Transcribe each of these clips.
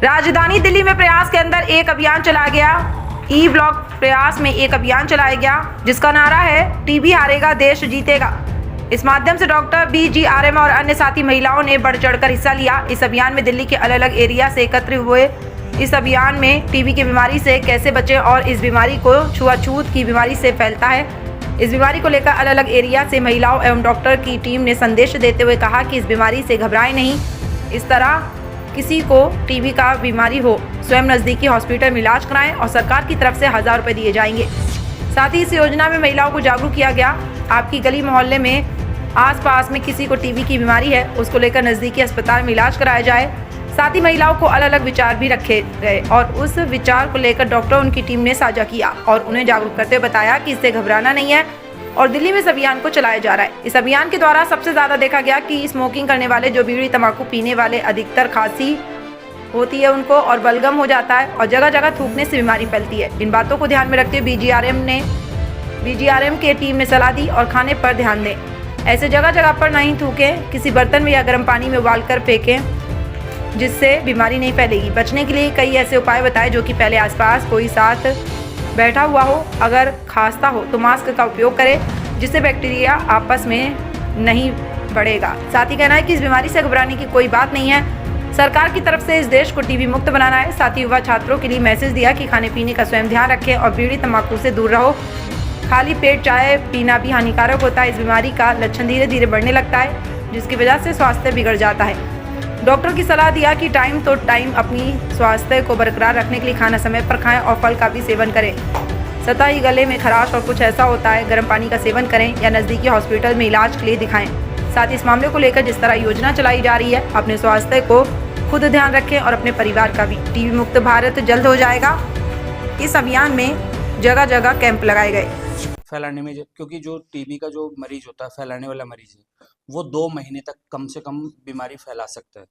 राजधानी दिल्ली में प्रयास के अंदर एक अभियान चलाया गया। ई ब्लॉक प्रयास में एक अभियान चलाया गया जिसका नारा है टीबी हारेगा देश जीतेगा। इस माध्यम से डॉक्टर BGRM और अन्य साथी महिलाओं ने बढ़ चढ़कर हिस्सा लिया। इस अभियान में दिल्ली के अलग अलग एरिया से एकत्र हुए। इस अभियान में टीबी की बीमारी से कैसे बचें और इस बीमारी को छुआछूत की बीमारी से फैलता है, इस बीमारी को लेकर अलग अलग एरिया से महिलाओं एवं डॉक्टर की टीम ने संदेश देते हुए कहा कि इस बीमारी से घबराएं नहीं। इस तरह किसी को टीबी का बीमारी हो स्वयं नज़दीकी हॉस्पिटल में इलाज कराएं और सरकार की तरफ से 1000 रुपये दिए जाएंगे। साथ ही इस योजना में महिलाओं को जागरूक किया गया। आपकी गली मोहल्ले में आसपास में किसी को टीबी की बीमारी है, उसको लेकर नज़दीकी अस्पताल में इलाज कराया जाए। साथ ही महिलाओं को अलग अलग विचार भी रखे गए और उस विचार को लेकर डॉक्टर उनकी टीम ने साझा किया और उन्हें जागरूक करते हुए बताया कि इससे घबराना नहीं है और दिल्ली में इस अभियान को चलाया जा रहा है। इस अभियान के द्वारा सबसे ज़्यादा देखा गया कि स्मोकिंग करने वाले, जो बीड़ी तंबाकू पीने वाले, अधिकतर खांसी होती है उनको और बलगम हो जाता है और जगह जगह थूकने से बीमारी फैलती है। इन बातों को ध्यान में रखते हुए BGRM के टीम ने सलाह दी और खाने पर ध्यान दें। ऐसे जगह जगह पर नहीं थूकें, किसी बर्तन में या गर्म पानी में उबाल कर फेंकें जिससे बीमारी नहीं फैलेगी। बचने के लिए कई ऐसे उपाय बताए जो कि पहले आसपास कोई साथ बैठा हुआ हो, अगर खांसता हो तो मास्क का उपयोग करें जिससे बैक्टीरिया आपस में नहीं बढ़ेगा। साथ ही कहना है कि इस बीमारी से घबराने की कोई बात नहीं है। सरकार की तरफ से इस देश को टीबी मुक्त बनाना है। साथ ही युवा छात्रों के लिए मैसेज दिया कि खाने पीने का स्वयं ध्यान रखें और बीड़ी तंबाकू से दूर रहो। खाली पेट चाय पीना भी हानिकारक होता है। इस बीमारी का लक्षण धीरे धीरे बढ़ने लगता है जिसकी वजह से स्वास्थ्य बिगड़ जाता है। डॉक्टर की सलाह दिया कि टाइम तो टाइम अपनी स्वास्थ्य को बरकरार रखने के लिए खाना समय पर खाएं और फल का भी सेवन करें। सतही गले में खराश और कुछ ऐसा होता है, गर्म पानी का सेवन करें या नज़दीकी हॉस्पिटल में इलाज के लिए दिखाएं। साथ ही इस मामले को लेकर जिस तरह योजना चलाई जा रही है, अपने स्वास्थ्य को खुद ध्यान रखें और अपने परिवार का भी। टीबी मुक्त भारत जल्द हो जाएगा। इस अभियान में जगह जगह कैंप लगाए गए। फैलाने में क्योंकि जो टीबी का जो मरीज होता है, फैलाने वाला मरीज है, वो 2 महीने तक कम से कम बीमारी फैला सकता है।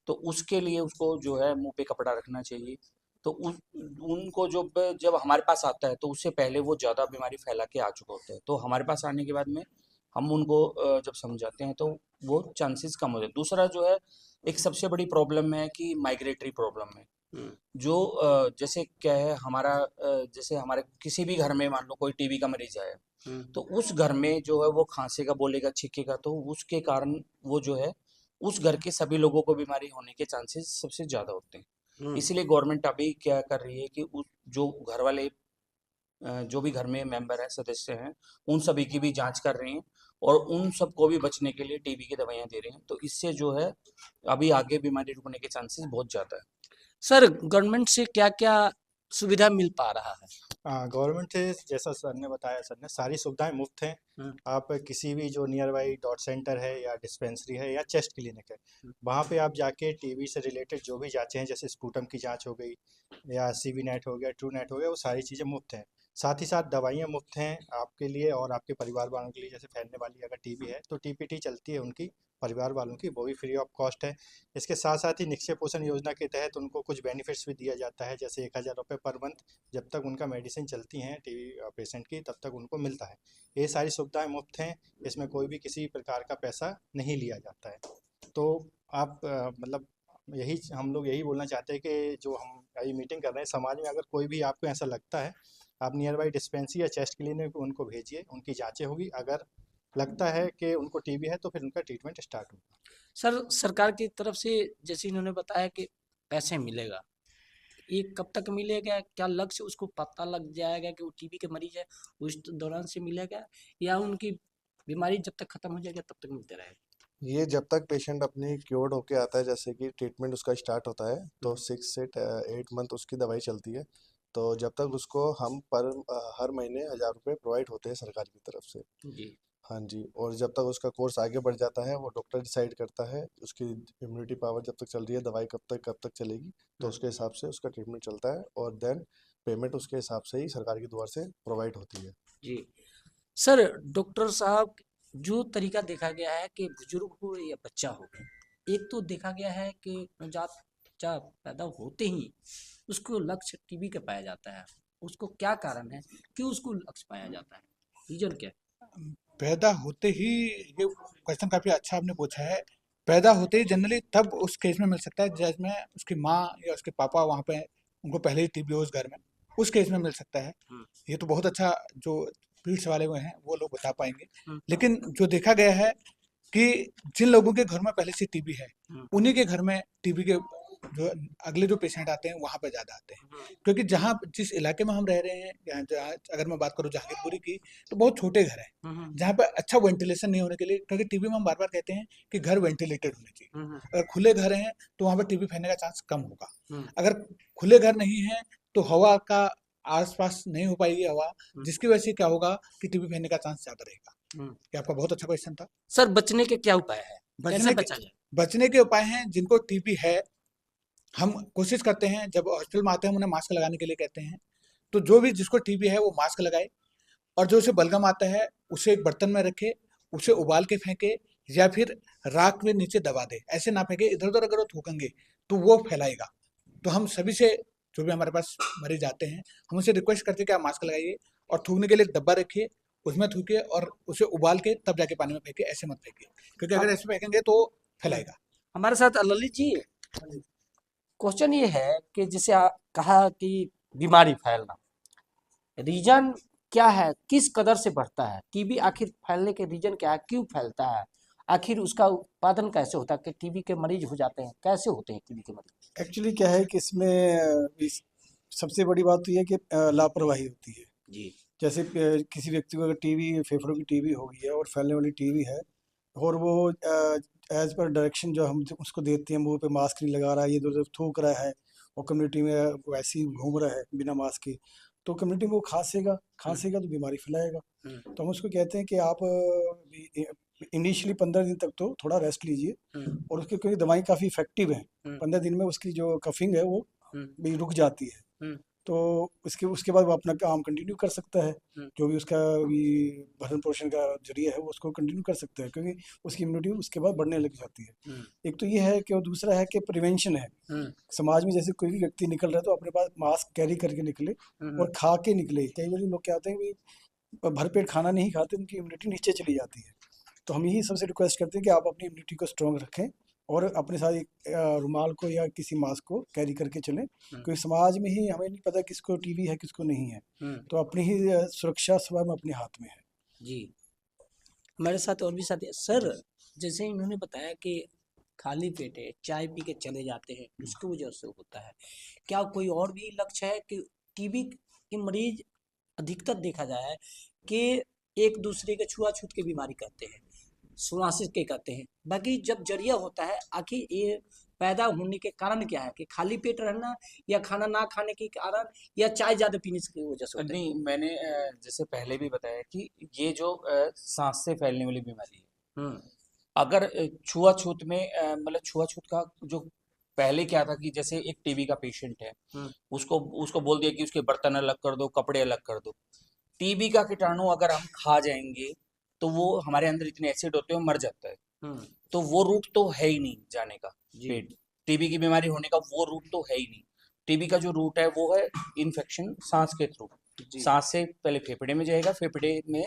तो उसके लिए उसको जो है मुंह पे कपड़ा रखना चाहिए। तो उनको जब हमारे पास आता है तो उससे पहले वो ज़्यादा बीमारी फैला के आ चुका होता है। तो हमारे पास आने के बाद में हम उनको जब समझाते हैं तो वो चांसेस कम हो जाते हैं। दूसरा जो है, एक सबसे बड़ी प्रॉब्लम है कि माइग्रेटरी प्रॉब्लम है। जो जैसे क्या है हमारा, जैसे हमारे किसी भी घर में मान लो कोई टीबी का मरीज आया, तो उस घर में जो है वो खांसेगा, बोलेगा, छींकेगा, तो उसके कारण वो जो है उस घर के सभी लोगों को बीमारी होने के चांसेस सबसे ज्यादा होते हैं। इसलिए गवर्नमेंट अभी क्या कर रही है कि जो घर वाले जो भी घर में मेंबर है, सदस्य हैं, उन सभी की भी जांच कर रही हैं और उन सबको भी बचने के लिए टीबी की दवाइयां दे रही हैं। तो इससे जो है अभी आगे बीमारी रुकने के चांसेस बहुत ज्यादा है। सर, गवर्नमेंट से क्या क्या सुविधा मिल पा रहा है? गवर्नमेंट से जैसा सर ने बताया, सर ने सारी सुविधाएं मुफ्त हैं। आप किसी भी जो नियर बाई डॉट सेंटर है या डिस्पेंसरी है या चेस्ट क्लिनिक है, वहाँ पे आप जाके टीबी से रिलेटेड जो भी जांचें हैं, जैसे स्पूटम की जांच हो गई या CB नेट हो गया, ट्रू नेट हो गया, वो सारी चीज़ें मुफ्त हैं। साथ ही साथ दवाइयाँ मुफ्त हैं आपके लिए और आपके परिवार वालों के लिए। जैसे फैलने वाली अगर टीबी है तो TPT चलती है उनकी परिवार वालों की, वो भी फ्री ऑफ कॉस्ट है। इसके साथ साथ ही निक्षय पोषण योजना के तहत उनको कुछ बेनिफिट्स भी दिया जाता है, जैसे 1000 रुपये पर मंथ जब तक उनका मेडिसिन चलती हैं टीबी पेशेंट की, तब तक उनको मिलता है। ये सारी सुविधाएं मुफ्त हैं, इसमें कोई भी किसी प्रकार का पैसा नहीं लिया जाता है। तो आप मतलब हम लोग यही बोलना चाहते हैं कि जो हम ये मीटिंग कर रहे हैं, समाज में अगर कोई भी आपको ऐसा लगता है, आप नियर बाई डिस्पेंसरी या चेस्ट क्लिनिक उनको भेजिए, उनकी जाँचें होगी। अगर लगता है कि उनको टीबी है तो फिर उनका ट्रीटमेंट स्टार्ट होगा। सर, सरकार की तरफ से जैसे इन्होंने बताया कि पैसे मिलेगा, ये कब तक मिलेगा? क्या लक्ष्य उसको पता लग जाएगा कि वो टीबी के मरीज है, उस दौरान से मिलेगा या उनकी बीमारी जब तक खत्म हो जाएगा तब तक मिलते रहेगा? ये जब तक पेशेंट अपनी क्योर्ड होके आता है, जैसे कि ट्रीटमेंट उसका स्टार्ट होता है, तो 6 से 8 मंथ उसकी दवाई चलती है। तो जब तक उसको हम हर महीने 1000 रुपये प्रोवाइड होते हैं सरकार की तरफ से। जी। हाँ जी। और जब तक उसका कोर्स आगे बढ़ जाता है, वो डॉक्टर डिसाइड करता है उसकी इम्यूनिटी पावर जब तक चल रही है, दवाई कब तक चलेगी, तो उसके हिसाब से उसका ट्रीटमेंट चलता है और देन पेमेंट उसके हिसाब से ही सरकार की दुआ से प्रोवाइड होती है। जी। सर, डॉक्टर साहब, जो तरीका देखा गया है कि बुजुर्ग हो या बच्चा हो, एक तो देखा गया है कि नवजात बच्चा पैदा होते ही उसको लक्ष्य टीबी का पाया जाता है। उसको क्या कारण है कि उसको लक्ष्य पाया जाता है? रीजन क्या है? पैदा होते ही, ये क्वेश्चन काफी अच्छा आपने पूछा है। पैदा होते ही जनरली तब उस केस में मिल सकता है जिसमें उसकी माँ या उसके पापा वहाँ पे उनको पहले ही टीबी हो उस घर में, उस केस में मिल सकता है। ये तो बहुत अच्छा जो पीड्स वाले हुए हैं वो लोग बता पाएंगे। लेकिन जो देखा गया है कि जिन लोगों के घर में पहले से टीबी है उन्हीं के घर में टीबी के जो अगले जो पेशेंट आते हैं वहाँ पे ज़्यादा आते हैं, क्योंकि जहाँ जिस इलाके में हम रह रहे हैं, जहाँ अगर मैं बात करूँ जहांगीरपुरी की, तो बहुत छोटे घर हैं जहाँ पे अच्छा वेंटिलेशन नहीं होने के लिए, क्योंकि टीबी में हम बार बार कहते हैं कि घर वेंटिलेटेड होने चाहिए। अगर खुले घर हैं तो वहाँ पर टीबी फैलने का चांस कम होगा। अगर खुले घर नहीं है तो हवा का आसपास नहीं हो पाएगी हवा, जिसकी वजह से क्या होगा कि टीबी फैलने का चांस ज़्यादा रहेगा। ये आपका बहुत अच्छा क्वेश्चन था। सर बचने के क्या उपाय है, कैसे बचा जाए? बचने के उपाय हैं, जिनको टीबी है हम कोशिश करते हैं जब हॉस्पिटल में आते हैं उन्हें मास्क लगाने के लिए कहते हैं, तो जो भी जिसको टीबी है वो मास्क लगाए, और जो उसे बलगम आता है उसे एक बर्तन में रखे, उसे उबाल के फेंके या फिर राख में नीचे दबा दे, ऐसे ना फेंके, इधर उधर अगर वो थूकेंगे तो वो फैलाएगा। तो हम सभी से जो भी हमारे पास मरीज आते हैं हम उनसे रिक्वेस्ट करते हैं कि आप मास्क लगाइए और थूकने के लिए एक डब्बा रखिए, उसमें थूके और उसे उबाल के तब जाके पानी में फेंके, ऐसे मत फेंकिए, क्योंकि अगर ऐसे फेंकेंगे तो फैलाएगा। हमारे साथ ललित जी, क्वेश्चन ये है कि जैसे कहा कि बीमारी फैलना, रीजन क्या है, किस कदर से बढ़ता है टीबी? आखिर फैलने के रीजन क्या है, क्यों फैलता है, आखिर उसका उत्पादन कैसे होता है कि टीबी के मरीज हो जाते हैं, कैसे होते हैं टीबी के मरीज? एक्चुअली क्या है कि इसमें सबसे बड़ी बात तो ये है कि लापरवाही होती है जी। जैसे किसी व्यक्ति को अगर टीबी, फेफड़ों की टीबी हो गई है और फैलने वाली टीबी है, और वो एज पर डायरेक्शन जो हम उसको देते हैं, मुंह पे मास्क नहीं लगा रहा है, ये इधर उधर थूक रहा है और कम्युनिटी में वैसे ही घूम रहा है बिना मास्क के, तो कम्युनिटी में वो खांसेगा तो बीमारी फैलाएगा। तो हम उसको कहते हैं कि आप इनिशियली 15 दिन तक तो थोड़ा रेस्ट लीजिए, और उसकी क्योंकि दवाई काफ़ी इफेक्टिव है, 15 दिन में उसकी जो कफिंग है वो भी रुक जाती है, तो उसके बाद वो अपना काम कंटिन्यू कर सकता है, जो भी उसका भी भरण पोषण का जरिया है वो उसको कंटिन्यू कर सकता है, क्योंकि उसकी इम्यूनिटी उसके बाद बढ़ने लग जाती है। एक तो ये है कि, और दूसरा है कि प्रिवेंशन है। समाज में जैसे कोई भी व्यक्ति निकल रहा है तो अपने पास मास्क कैरी करके निकले और खा के निकले। कई बार लोग क्या होते हैं कि भरपेट खाना नहीं खाते, उनकी इम्यूनिटी नीचे चली जाती है। तो हम यही सबसे रिक्वेस्ट करते हैं कि आप अपनी इम्यूनिटी को स्ट्रॉन्ग रखें और अपने साथ एक रुमाल को या किसी मास्क को कैरी करके चलें, क्योंकि समाज में ही हमें नहीं पता किसको टीबी है किसको नहीं है, तो अपनी ही सुरक्षा स्वयं अपने हाथ में है। जी, हमारे साथ और भी साथी हैं। सर जैसे इन्होंने बताया कि खाली पेटे चाय पी के चले जाते हैं, उसकी वजह से होता है, क्या कोई और भी लक्ष्य है कि टीबी के मरीज अधिकतर देखा जाए है कि एक दूसरे के छुआछूत की बीमारी करते हैं, श्वास के कहते हैं, बाकी जब जरिया होता है, आखिर ये पैदा होने के कारण क्या है कि खाली पेट रहना या खाना ना खाने के कारण या चाय ज्यादा पीने की वजह से होता है? नहीं, मैंने जैसे पहले भी बताया कि ये जो सांस से फैलने वाली बीमारी है, अगर छुआछूत में मतलब छुआछूत का जो पहले क्या था कि जैसे एक टीबी का पेशेंट है, उसको बोल दिया कि उसके बर्तन अलग कर दो, कपड़े अलग कर दो। टीबी का कीटाणु अगर हम खा जाएंगे तो वो हमारे अंदर इतने एसिड होते हैं, मर जाता है, तो वो रूट तो है ही नहीं जाने का। पेट टीबी की बीमारी होने का वो रूट तो है ही नहीं। टीबी का जो रूट है वो है इन्फेक्शन सांस के थ्रू, सांस से पहले फेफड़े में जाएगा, फेफड़े में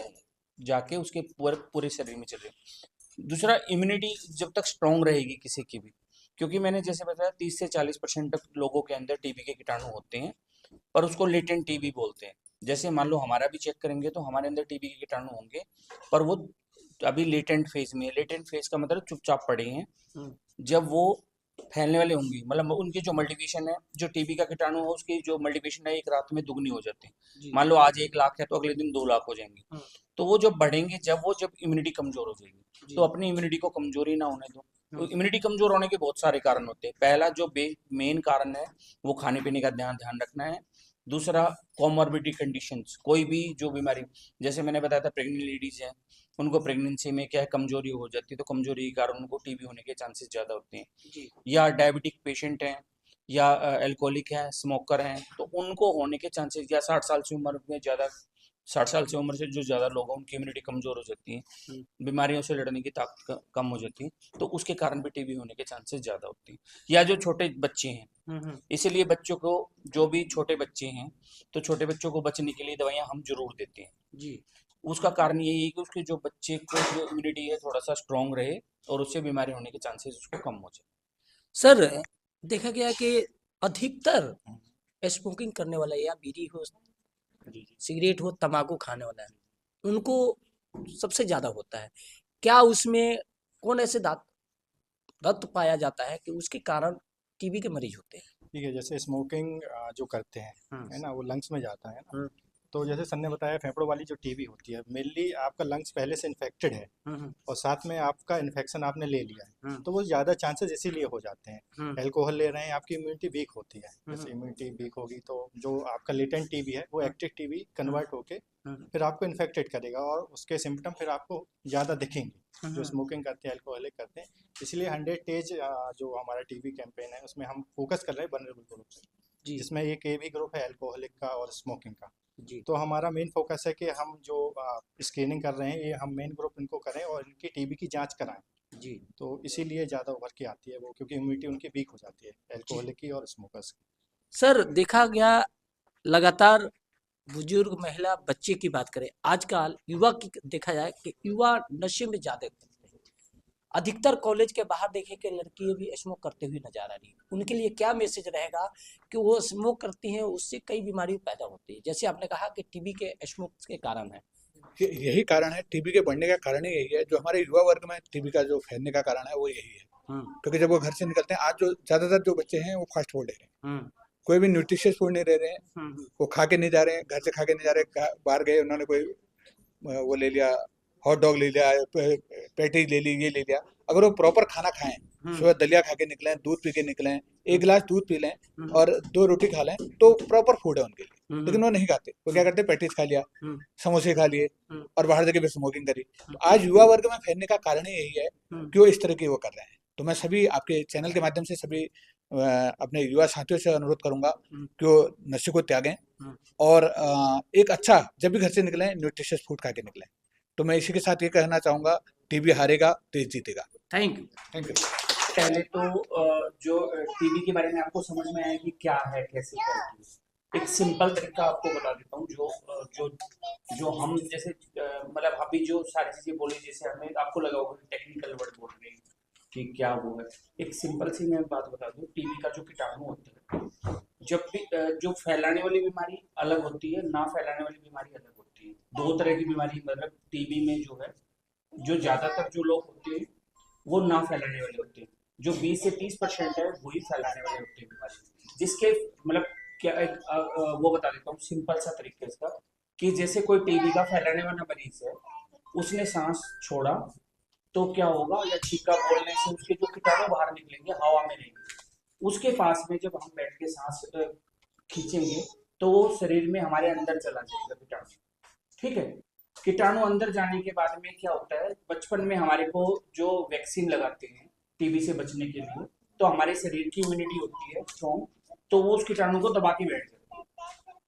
जाके उसके पूरे शरीर में चलेगा। दूसरा, इम्यूनिटी जब तक स्ट्रांग रहेगी किसी की भी, क्योंकि मैंने जैसे बताया 30 से 40% तक लोगों के अंदर टीबी के कीटाणु होते हैं, पर उसको लेटेंट टीबी बोलते हैं। जैसे मान लो हमारा भी चेक करेंगे तो हमारे अंदर टीबी के कीटाणु होंगे, पर वो अभी लेटेंट फेज में। लेटेंट फेज का मतलब चुपचाप पड़े हैं। जब वो फैलने वाले होंगे, मतलब उनकी जो मल्टीप्लिकेशन है, जो टीबी का कीटाणु है उसकी जो मल्टीप्लिकेशन है एक रात में दुगनी हो जाती है। मान लो आज 1 लाख है तो अगले दिन 2 लाख हो जाएंगे। तो वो जब बढ़ेंगे, जब इम्यूनिटी कमजोर हो जाएगी, तो अपनी इम्यूनिटी को कमजोरी ना होने दो। तो इम्यूनिटी कमजोर होने के बहुत सारे कारण होते हैं। पहला जो मेन कारण है वो खाने पीने का ध्यान रखना है। दूसरा, कॉमॉर्बिडिटी कंडीशंस, कोई भी जो बीमारी, जैसे मैंने बताया था प्रेग्नेंट लेडीज हैं, उनको प्रेगनेंसी में क्या है कमजोरी हो जाती है, तो कमजोरी के कारण उनको टीबी होने के चांसेस ज़्यादा होते हैं। या डायबिटिक पेशेंट हैं, या एल्कोहलिक हैं, स्मोकर हैं, तो उनको होने के चांसेस, या 60 साल से उम्र में ज़्यादा, 60 साल से उम्र से जो ज़्यादा लोग हैं उनकी इम्यूनिटी कमज़ोर हो जाती है, बीमारियों से लड़ने की ताकत कम हो जाती है, तो उसके कारण भी टीबी होने के चांसेस ज़्यादा होते हैं। या जो छोटे बच्चे हैं, इसीलिए बच्चों को, जो भी छोटे बच्चे हैं, तो छोटे बच्चों को बचने के लिए दवाइयाँ हम जरूर देते हैं। जी, उसका कारण यही है कि उसके जो बच्चे को जो इम्यूनिटी है थोड़ा सा स्ट्रांग रहे और उससे बीमारी होने के चांसेस उसको कम हो जाए। सर देखा गया कि अधिकतर स्मोकिंग करने वाला या बीड़ी हो, सिगरेट हो, तंबाकू खाने वाला है, उनको सबसे ज्यादा होता है। क्या उसमें कौन ऐसे तत्व पाया जाता है कि उसके कारण टीबी के मरीज होते हैं? ठीक है, जैसे स्मोकिंग जो करते हैं है ना, वो लंग्स में जाता है ना। तो जैसे सर ने बताया फेफड़ों वाली जो टीबी होती है, मेनली आपका लंग्स पहले से इन्फेक्टेड है और साथ में आपका इन्फेक्शन आपने ले लिया है, तो वो ज़्यादा चांसेस इसीलिए हो जाते हैं। अल्कोहल ले रहे हैं, आपकी इम्यूनिटी वीक होती है, जैसे इम्यूनिटी वीक होगी तो जो आपका लेटेंट टीबी है वो एक्टिव टीबी कन्वर्ट होके फिर आपको इन्फेक्टेड करेगा और उसके सिम्टम फिर आपको ज़्यादा दिखेंगे जो स्मोकिंग करते हैं, अल्कोहलिक करते हैं। इसलिए 100 डेज जो हमारा टीबी कैंपेन है उसमें हम फोकस कर रहे हैं वल्नरेबल ग्रुप से, जिसमें एक ए बी ग्रुप है अल्कोहलिक का और स्मोकिंग का। तो हमारा मेन फोकस है कि हम जो स्क्रीनिंग कर रहे हैं ये हम मेन ग्रुप इनको करें और इनकी टीबी की जांच कराएं जी। तो इसीलिए ज़्यादा उभर के आती है वो, क्योंकि इम्यूनिटी उनकी वीक हो जाती है अल्कोहलिक की और स्मोकर्स की। सर देखा गया लगातार बुजुर्ग, महिला, बच्चे की बात करें, आजकल युवा की देखा जाए कि युवा नशे में ज्यादा करते हैं। अधिकतर कॉलेज के बाहर देखे कि लड़कियां भी स्मोक करते हुए नजर आ रही है। उनके लिए क्या मैसेज रहेगा कि वो स्मोक करती हैं, उससे कई बीमारी पैदा होती है, जैसे आपने कहा कि टीबी के स्मोक के कारण है। यही कारण है, टीबी के बढ़ने का कारण ही यही है। जो हमारे युवा वर्ग में टीबी का जो फैलने का कारण है वो यही है, क्योंकि जब वो घर से निकलते हैं, आज जो ज्यादातर जो बच्चे हैं वो फास्ट फूड ले रहे हैं, कोई भी न्यूट्रिशियस फूड नहीं ले रहे हैं, वो खा के नहीं जा रहे हैं, घर से खा के नहीं जा रहे, बाहर गए उन्होंने कोई वो ले लिया, हॉट डॉग ले लिया, पैटी ले ली, ये ले लिया। अगर वो प्रॉपर खाना खाएं, सुबह दलिया खा के निकलें, दूध पी के निकलें, एक गिलास दूध पी लें और 2 रोटी खा लें, तो प्रॉपर फूड है उनके लिए। लेकिन वो नहीं खाते, वो क्या करते, पैटीज खा लिया, समोसे खा लिए और बाहर जाके भी स्मोकिंग करी। तो आज युवा वर्ग में फैलने का कारण ही यही है कि वो इस तरह की वो कर रहे हैं। तो मैं सभी आपके चैनल के माध्यम से सभी अपने युवा साथियों से अनुरोध करूंगा कि वो नशे को त्यागें और एक अच्छा, जब भी घर से निकलें, न्यूट्रिशियस फूड खा के निकलें। तो मैं इसी के साथ ये कहना चाहूंगा, टीबी हारेगा, देश जीतेगा। Thank you. Thank you. पहले तो जो टीबी के बारे में आपको समझ में आया कि क्या है, कैसे क्या। एक सिंपल तरीका आपको बता देता हूँ, जो हम जैसे मतलब अभी जो सारी चीजें बोली, जैसे हमें आपको लगा होगा कि टेक्निकल वर्ड बोल रहे हैं कि क्या वो है। एक सिंपल सी मैं बात बता दूं, टीबी का जो कीटाणु होता है, जब भी जो फैलाने वाली बीमारी अलग होती है, ना फैलाने वाली बीमारी अलग होती है। 2 तरह की बीमारी, मतलब टीबी में जो है, जो ज्यादातर जो लोग होते हैं वो ना फैलाने वाले होते हैं, जो 20 से 30% है वही फैलाने वाले होते हैं बीमारी। जिसके मतलब क्या वो बता देता हूँ सिंपल सा तरीका इसका, कि जैसे कोई टीबी का फैलाने वाला मरीज है, उसने सांस छोड़ा तो क्या होगा, या छींका बोलने से उसके जो कीटाणु बाहर निकलेंगे, हवा में रहेंगे। उसके पास में जब हम बैठ के सांस खींचेंगे तो वो शरीर में हमारे अंदर चला जाएगा कीटाणु, ठीक है। कीटाणु अंदर जाने के बाद में क्या होता है, बचपन में हमारे को जो वैक्सीन लगाते हैं टीबी से बचने के लिए, तो हमारे शरीर की इम्यूनिटी होती है स्ट्रॉन्ग, तो वो उस कीटाणु को दबा के बैठ जाता है।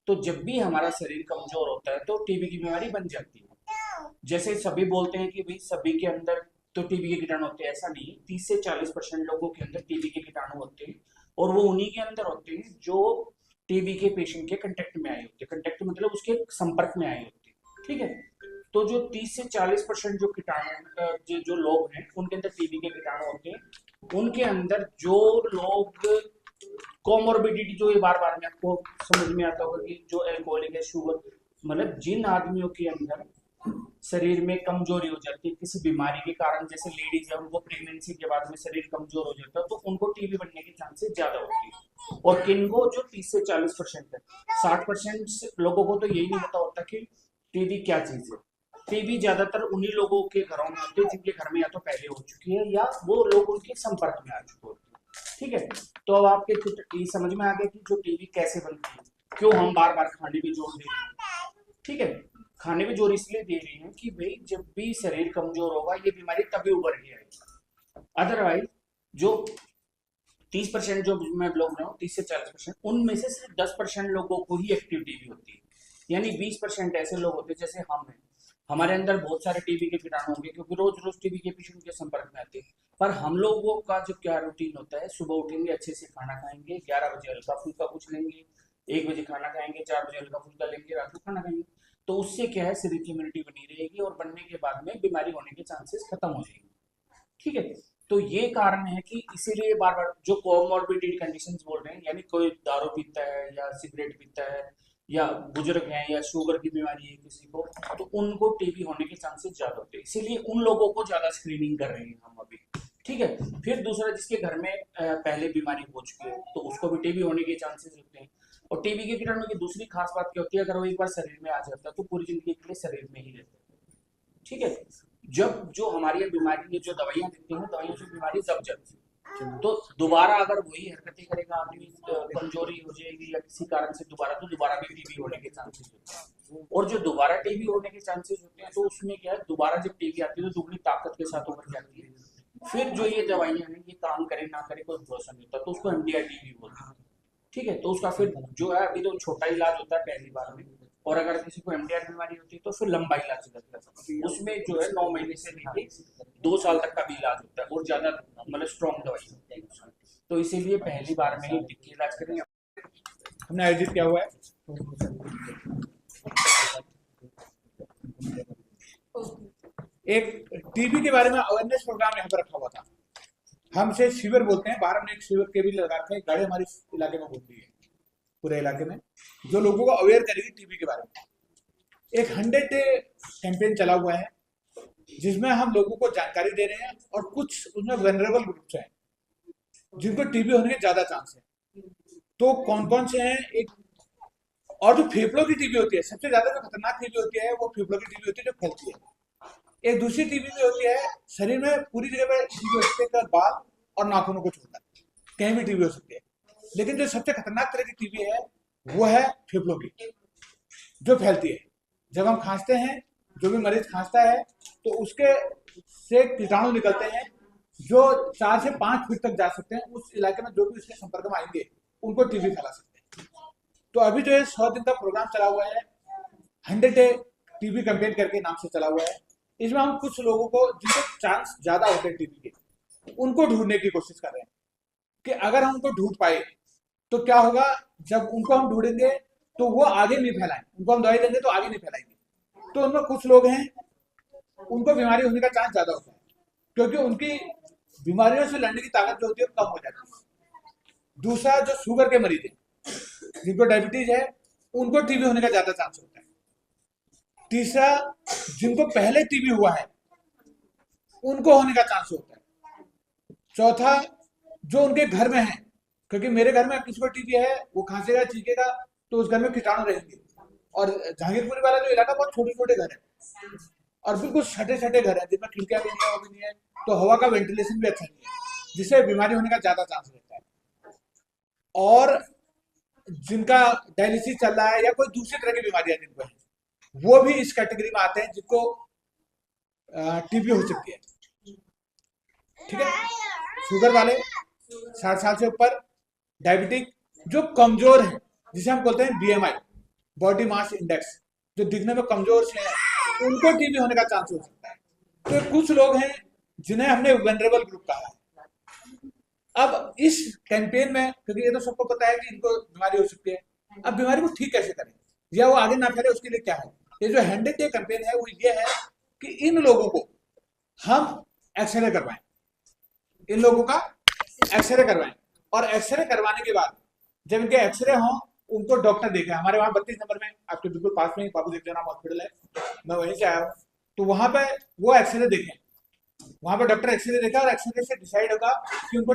तो जब भी हमारा शरीर कमजोर होता है तो टीबी की बीमारी बन जाती है। जैसे सभी बोलते हैं कि भाई सभी के अंदर तो टीबी के कीटाणु होते हैं, ऐसा नहीं। 30 से 40% लोगों के अंदर टीबी के कीटाणु होते हैं, और वो उन्हीं के अंदर होते हैं जो टीबी के पेशेंट के कंटेक्ट में आए होते हैं। कंटेक्ट मतलब उसके संपर्क में आए होते हैं, ठीक है। तो जो 30 से 40% जो कीटाणु जो लोग हैं उनके अंदर टीबी के कीटाणु होते हैं, उनके अंदर जो लोग कोमोर्बिडिटी, जो ये बार बार में आपको समझ में आता होगा कि जो एल्कोहलिक है, शुगर, मतलब जिन आदमियों के अंदर शरीर में कमजोरी हो जाती है किसी बीमारी के कारण, जैसे लेडीज है उनको प्रेगनेंसी के बाद में शरीर कमजोर हो जाता है, तो उनको टीबी बनने के चांसेस ज्यादा होती है। और किनको, जो 30 से 40% है, 60% लोगों को तो यही नहीं पता होता कि टीबी क्या चीज है। टीबी ज्यादातर उन्हीं लोगों के घरों में होती है जिनके घर में या तो पहले हो चुकी है या वो लोग उनके संपर्क में आ चुके होते हैं, ठीक है। तो अब आपके ये समझ में आ गया कि जो टीबी कैसे बनती है, क्यों हम बार बार खाने पे जोर दे रहे हैं, ठीक है। खाने पे जोर इसलिए दे रहे हैं कि भाई जब भी शरीर कमजोर होगा ये बीमारी तभी उभर के आएगी। अदरवाइज जो 30% जो मैं बोल रहा हूँ, 30 से 40%, उनमें से सिर्फ 10% लोगों को ही एक्टिव टीबी होती है। यानी 20% ऐसे लोग होते हैं जैसे हम हैं, हमारे अंदर बहुत सारे टीबी के कीटाणु होंगे क्योंकि रोज रोज टीबी के पेशेंट के संपर्क में आते हैं। पर हम लोगों का जो क्या रूटीन होता है, सुबह उठेंगे, अच्छे से खाना खाएंगे, 11 बजे हल्का फुल्का कुछ लेंगे, 1 बजे खाना खाएंगे, 4 बजे हल्का फुल्का लेंगे, रात को खाना खाएंगे। तो उससे क्या है, शरीर की इम्यूनिटी बनी रहेगी और बनने के बाद में बीमारी होने के चांसेस खत्म हो जाएंगे। ठीक है, तो ये कारण है कि इसीलिए बार बार जो कोमॉर्बिडिटी कंडीशंस बोल रहे हैं, यानी कोई दारू पीता है या सिगरेट पीता है या बुजुर्ग हैं या शुगर की बीमारी है किसी को, तो उनको टीबी होने के चांसेस ज्यादा होते हैं, इसीलिए उन लोगों को ज्यादा स्क्रीनिंग कर रहे हैं हम अभी। ठीक है, फिर दूसरा, जिसके घर में पहले बीमारी हो चुकी है तो उसको भी टीबी होने के चांसेस होते हैं। और टीबी के कीटाणु की दूसरी खास बात क्या होती है, अगर वो एक बार शरीर में आ जाता है तो पूरी जिंदगी के लिए शरीर में ही रहता है। ठीक है, जब जो हमारी बीमारी की जो दवाइयां देती हैं, दवाइयों से बीमारी जब जाती है तो दोबारा अगर वही हरकतें करेगा आदमी, कमजोरी हो जाएगी या किसी कारण से दोबारा भी टीबी होने के चांसेस होते हैं। और जो दोबारा टीबी होने के चांसेस होते हैं तो उसमें क्या है, दोबारा जब टीबी आती है तो दुगनी ताकत के साथ उभर जाती है। फिर जो ये दवाइयां हैं ये काम करे ना करे कोई भरोसा नहीं होता, तो उसको MDR टीबी बोलते हैं। ठीक है, तो उसका फिर जो है अभी तो छोटा इलाज होता है पहली बार में, और अगर किसी को MDR बीमारी होती है तो फिर लंबा इलाज रहता है, उसमें जो है 9 महीने से लेके 2 साल तक का भी इलाज होता है और ज्यादा मतलब स्ट्रॉन्ग दवाई होती है। तो इसीलिए पहली बार में ही टिक इलाज करेंगे। हमने आयोजित किया हुआ है। एक टीबी के बारे में अवेयरनेस प्रोग्राम यहाँ पर रखा हुआ था। हम इसे शिविर बोलते हैं, बाहर हमने एक शिविर के भी लगा रखे हैं, गाड़ी हमारे इलाके में घूमती है पूरे इलाके में, जो लोगों को अवेयर करेगी टीबी के बारे में। एक 100 डे कैंपेन चला हुआ है जिसमें हम लोगों को जानकारी दे रहे हैं, और कुछ उसमें वनरेबल ग्रुप्स हैं जिनको टीबी होने के ज्यादा चांस है। तो कौन कौन से हैं, एक और जो फेफड़ों की टीबी होती है, सबसे ज्यादा जो खतरनाक टीबी होती है वो फेफड़ों की टीबी होती है जो फैलती है। एक दूसरी टीबी भी होती है, शरीर में पूरी जगह पे टीबी हो सकती है, बाल और नाखूनों को छोड़कर कहीं भी टीबी हो सकती है। लेकिन जो सबसे खतरनाक तरह की टीबी है वो है फेफड़ों की, जो फैलती है। जब हम खांसते हैं, जो भी मरीज खांसता है तो उसके से कीटाणु निकलते हैं जो 4 से 5 फीट तक जा सकते हैं। उस इलाके में जो भी उसके संपर्क में आएंगे उनको टीबी फैला सकते हैं। तो अभी जो है 100 दिन का प्रोग्राम चला हुआ है, 100 डे टीबी कैंपेन करके नाम से चला हुआ है। इसमें हम कुछ लोगों को जिनको चांस ज्यादा होते हैं टीबी के, उनको ढूंढने की कोशिश कर रहे हैं कि अगर हम उनको ढूंढ पाए तो क्या होगा, जब उनको हम ढूंढेंगे तो वो आगे नहीं फैलाएंगे, उनको हम दवाई देंगे तो आगे नहीं फैलाएंगे। तो उनमें कुछ लोग हैं उनको बीमारी होने का चांस ज्यादा होता है, क्योंकि उनकी बीमारियों से लड़ने की ताकत जो होती है कम हो जाती है। दूसरा, जो शुगर के मरीज हैं, जिनको डायबिटीज है, उनको टीबी होने का ज्यादा चांस होता है। तीसरा, जिनको पहले टीबी हुआ है उनको होने का चांस होता है। चौथा, जो उनके घर में है, क्योंकि मेरे घर में किसी को टीबी है, वो खांसेगा चीखेगा तो उस घर में कीटाणु रहेंगे। और जहांगीरपुरी वाला जो इलाका बहुत छोटे छोटे घर है और बिल्कुल छठे छठे घर है जिसमें खिड़कियां भी नहीं है, वो भी नहीं है, तो हवा का वेंटिलेशन भी अच्छा नहीं है, जिससे बीमारी होने का ज्यादा चांस रहता है। और जिनका डायलिसिस चल रहा है या कोई दूसरी तरह की बीमारियां जिनको है, वो भी इस कैटेगरी में आते हैं जिनको टीबी हो सकती है। ठीक है, शुगर वाले, 60 साल से ऊपर, डायबिटिक, जो कमजोर है जिसे हम बोलते हैं BMI, बॉडी मास इंडेक्स, जो दिखने में कमजोर से है, उनको टीबी होने का चांस हो सकता है। तो कुछ लोग हैं जिन्हें हमने वनरेबल ग्रुप कहा है। अब इस कैंपेन में, क्योंकि ये तो सबको पता है कि इनको बीमारी हो सकती है, अब बीमारी को ठीक कैसे करें या वो आगे ना फैले, उसके लिए क्या है, ये जो 100 डे कैंपेन है वो ये है कि इन लोगों को हम एक्सरे करवाएं, इन लोगों का एक्सरे करवाएं, और एक्सरे करवाने के बाद जब इनके एक्सरे हों उनको डॉक्टर देखे। हमारे वहाँ 32 नंबर में आपके बिल्कुल पास में बाबू जगजीवन राम हॉस्पिटल है, मैं वहीं से आया हूँ, तो वहाँ पे वो एक्सरे देखें, वहाँ पे डॉक्टर एक्सरे देखा और एक्सरे से डिसाइड होगा कि उनको